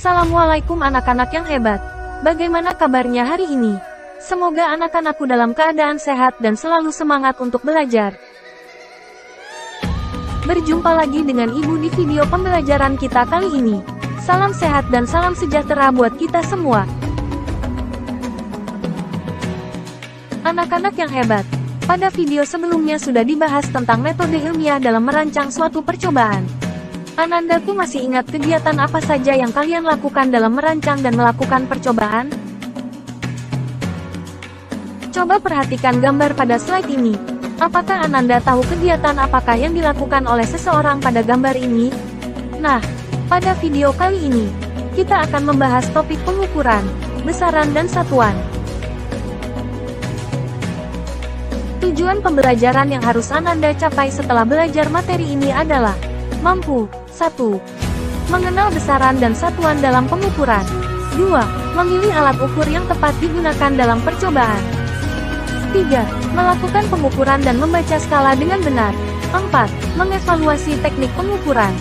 Assalamualaikum anak-anak yang hebat. Bagaimana kabarnya hari ini? Semoga anak-anakku dalam keadaan sehat dan selalu semangat untuk belajar. Berjumpa lagi dengan Ibu di video pembelajaran kita kali ini. Salam sehat dan salam sejahtera buat kita semua. Anak-anak yang hebat, pada video sebelumnya sudah dibahas tentang metode ilmiah dalam merancang suatu percobaan. Anandaku masih ingat kegiatan apa saja yang kalian lakukan dalam merancang dan melakukan percobaan? Coba perhatikan gambar pada slide ini. Apakah Ananda tahu kegiatan apakah yang dilakukan oleh seseorang pada gambar ini? Nah, pada video kali ini, kita akan membahas topik pengukuran, besaran dan satuan. Tujuan pembelajaran yang harus Ananda capai setelah belajar materi ini adalah mampu 1. Mengenal besaran dan satuan dalam pengukuran. 2. Memilih alat ukur yang tepat digunakan dalam percobaan. 3. Melakukan pengukuran dan membaca skala dengan benar. 4. Mengevaluasi teknik pengukuran.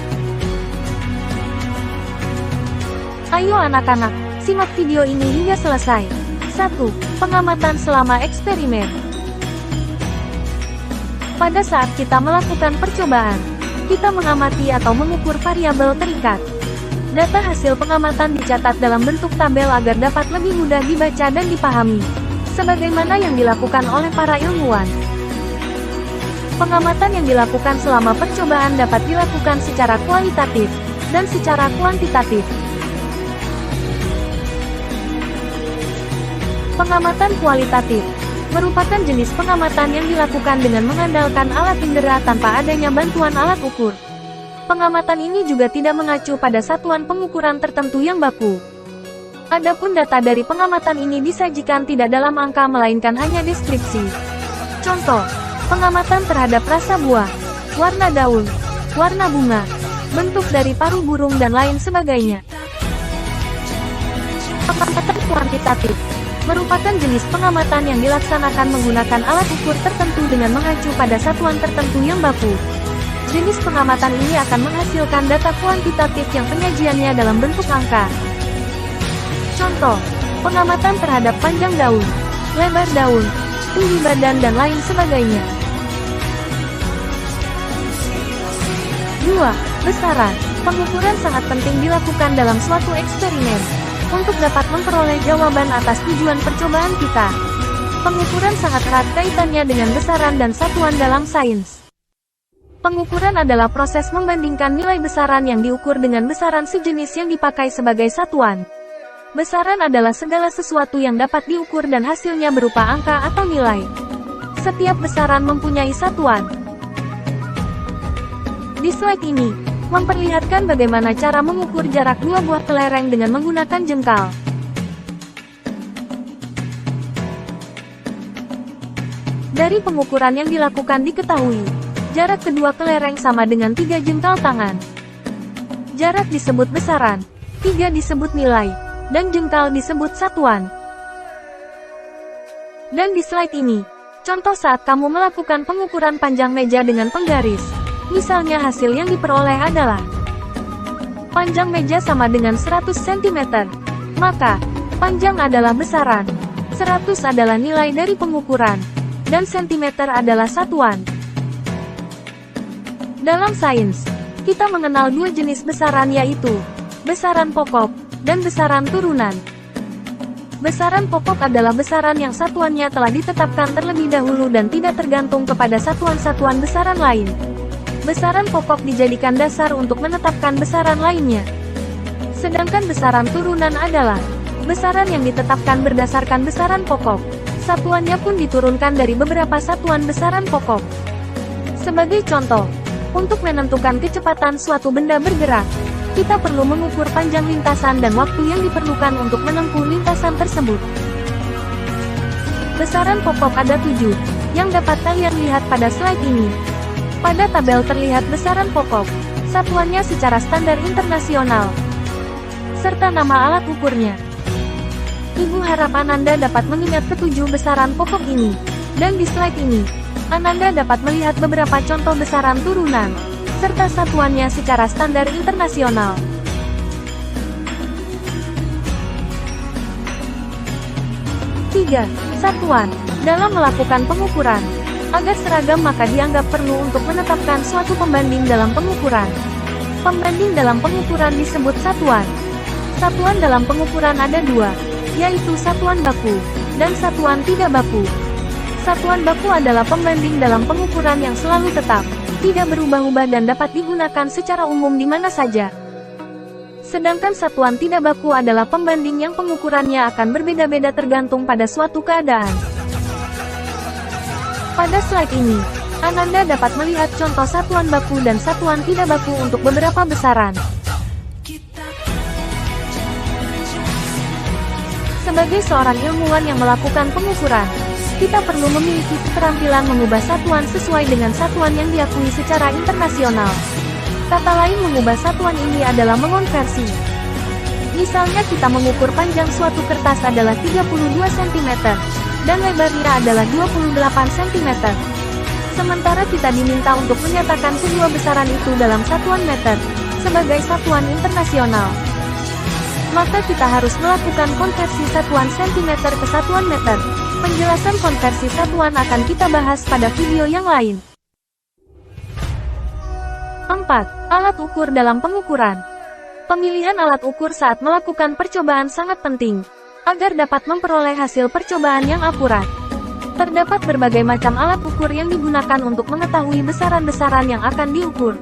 Ayo anak-anak, simak video ini hingga selesai. 1. Pengamatan selama eksperimen. Pada saat kita melakukan percobaan, kita mengamati atau mengukur variabel terikat. Data hasil pengamatan dicatat dalam bentuk tabel agar dapat lebih mudah dibaca dan dipahami, sebagaimana yang dilakukan oleh para ilmuwan. Pengamatan yang dilakukan selama percobaan dapat dilakukan secara kualitatif dan secara kuantitatif. Pengamatan kualitatif merupakan jenis pengamatan yang dilakukan dengan mengandalkan alat indera tanpa adanya bantuan alat ukur. Pengamatan ini juga tidak mengacu pada satuan pengukuran tertentu yang baku. Adapun data dari pengamatan ini disajikan tidak dalam angka melainkan hanya deskripsi. Contoh, pengamatan terhadap rasa buah, warna daun, warna bunga, bentuk dari paruh burung dan lain sebagainya. Pengamatan kuantitatif merupakan jenis pengamatan yang dilaksanakan menggunakan alat ukur tertentu dengan mengacu pada satuan tertentu yang baku. Jenis pengamatan ini akan menghasilkan data kuantitatif yang penyajiannya dalam bentuk angka. Contoh, pengamatan terhadap panjang daun, lebar daun, tinggi badan dan lain sebagainya. 2. Besaran. Pengukuran sangat penting dilakukan dalam suatu eksperimen untuk dapat memperoleh jawaban atas tujuan percobaan kita. Pengukuran sangat erat kaitannya dengan besaran dan satuan dalam sains. Pengukuran adalah proses membandingkan nilai besaran yang diukur dengan besaran sejenis yang dipakai sebagai satuan. Besaran adalah segala sesuatu yang dapat diukur dan hasilnya berupa angka atau nilai. Setiap besaran mempunyai satuan. Di slide ini, memperlihatkan bagaimana cara mengukur jarak dua buah kelereng dengan menggunakan jengkal. Dari pengukuran yang dilakukan diketahui, jarak kedua kelereng sama dengan 3 jengkal tangan. Jarak disebut besaran, 3 disebut nilai, dan jengkal disebut satuan. Dan di slide ini, contoh saat kamu melakukan pengukuran panjang meja dengan penggaris. Misalnya hasil yang diperoleh adalah panjang meja sama dengan 100 cm. Maka, panjang adalah besaran, 100 adalah nilai dari pengukuran, dan cm adalah satuan. Dalam sains, kita mengenal dua jenis besaran yaitu besaran pokok dan besaran turunan. Besaran pokok adalah besaran yang satuannya telah ditetapkan terlebih dahulu dan tidak tergantung kepada satuan-satuan besaran lain. Besaran pokok dijadikan dasar untuk menetapkan besaran lainnya. Sedangkan besaran turunan adalah besaran yang ditetapkan berdasarkan besaran pokok. Satuannya pun diturunkan dari beberapa satuan besaran pokok. Sebagai contoh, untuk menentukan kecepatan suatu benda bergerak, kita perlu mengukur panjang lintasan dan waktu yang diperlukan untuk menempuh lintasan tersebut. Besaran pokok ada 7, yang dapat kalian lihat pada slide ini. Pada tabel terlihat besaran pokok, satuannya secara standar internasional, serta nama alat ukurnya. Ibu harap Ananda dapat mengingat ketujuh besaran pokok ini. Dan di slide ini, Ananda dapat melihat beberapa contoh besaran turunan, serta satuannya secara standar internasional. 3. Satuan. Dalam melakukan pengukuran, agar seragam maka dianggap perlu untuk menetapkan suatu pembanding dalam pengukuran. Pembanding dalam pengukuran disebut satuan. Satuan dalam pengukuran ada dua, yaitu satuan baku dan satuan tidak baku. Satuan baku adalah pembanding dalam pengukuran yang selalu tetap, tidak berubah-ubah dan dapat digunakan secara umum di mana saja. Sedangkan satuan tidak baku adalah pembanding yang pengukurannya akan berbeda-beda tergantung pada suatu keadaan. Pada slide ini, Ananda dapat melihat contoh satuan baku dan satuan tidak baku untuk beberapa besaran. Sebagai seorang ilmuwan yang melakukan pengukuran, kita perlu memiliki keterampilan mengubah satuan sesuai dengan satuan yang diakui secara internasional. Kata lain mengubah satuan ini adalah mengonversi. Misalnya kita mengukur panjang suatu kertas adalah 32 cm, dan lebarnya adalah 28 cm. Sementara kita diminta untuk menyatakan kedua besaran itu dalam satuan meter, sebagai satuan internasional. Maka kita harus melakukan konversi satuan cm ke satuan meter. Penjelasan konversi satuan akan kita bahas pada video yang lain. 4. Alat ukur dalam pengukuran. Pemilihan alat ukur saat melakukan percobaan sangat penting, agar dapat memperoleh hasil percobaan yang akurat. Terdapat berbagai macam alat ukur yang digunakan untuk mengetahui besaran-besaran yang akan diukur.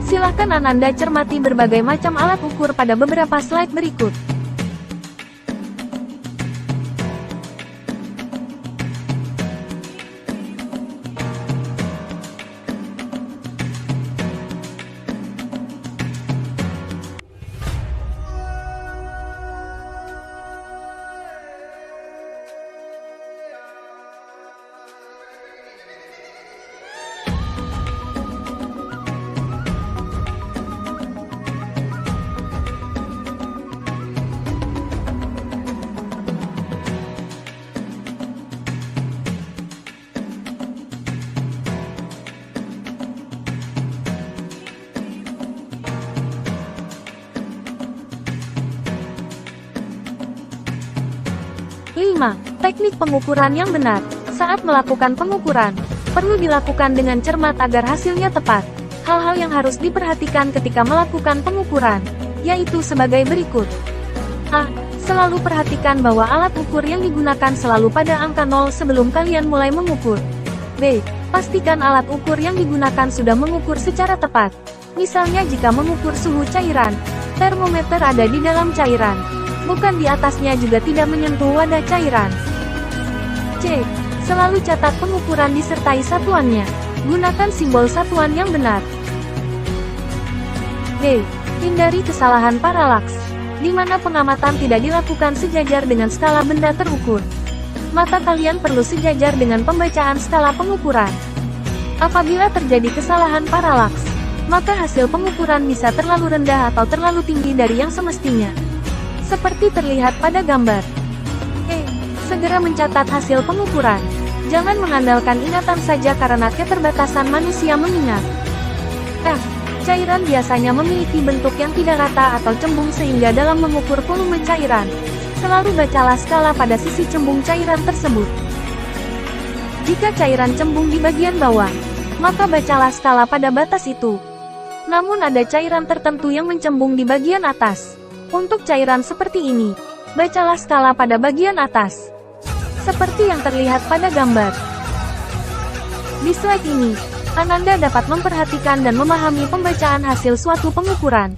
Silahkan Ananda cermati berbagai macam alat ukur pada beberapa slide berikut. Teknik pengukuran yang benar. Saat melakukan pengukuran, perlu dilakukan dengan cermat agar hasilnya tepat. Hal-hal yang harus diperhatikan ketika melakukan pengukuran, yaitu sebagai berikut. A. Selalu perhatikan bahwa alat ukur yang digunakan selalu pada angka 0 sebelum kalian mulai mengukur. B. Pastikan alat ukur yang digunakan sudah mengukur secara tepat. Misalnya jika mengukur suhu cairan, termometer ada di dalam cairan, bukan di atasnya, juga tidak menyentuh wadah cairan. C. Selalu catat pengukuran disertai satuannya. Gunakan simbol satuan yang benar. D. Hindari kesalahan paralaks, di mana pengamatan tidak dilakukan sejajar dengan skala benda terukur. Maka kalian perlu sejajar dengan pembacaan skala pengukuran. Apabila terjadi kesalahan paralaks, maka hasil pengukuran bisa terlalu rendah atau terlalu tinggi dari yang semestinya, seperti terlihat pada gambar. Segera mencatat hasil pengukuran. Jangan mengandalkan ingatan saja karena keterbatasan manusia mengingat. F. Cairan biasanya memiliki bentuk yang tidak rata atau cembung sehingga dalam mengukur volume cairan, selalu bacalah skala pada sisi cembung cairan tersebut. Jika cairan cembung di bagian bawah, maka bacalah skala pada batas itu. Namun ada cairan tertentu yang mencembung di bagian atas. Untuk cairan seperti ini, bacalah skala pada bagian atas, seperti yang terlihat pada gambar. Di slide ini, Ananda dapat memperhatikan dan memahami pembacaan hasil suatu pengukuran.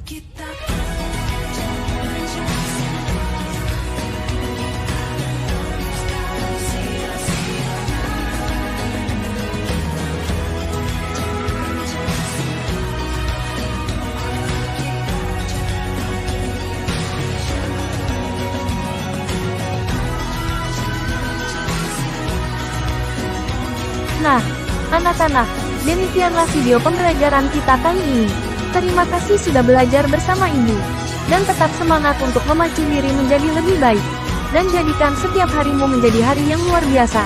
Nah, anak-anak, demikianlah video pembelajaran kita kali ini. Terima kasih sudah belajar bersama Ibu. Dan tetap semangat untuk memacu diri menjadi lebih baik. Dan jadikan setiap harimu menjadi hari yang luar biasa.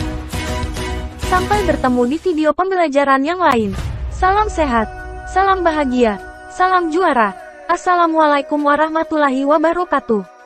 Sampai bertemu di video pembelajaran yang lain. Salam sehat, salam bahagia, salam juara. Assalamualaikum warahmatullahi wabarakatuh.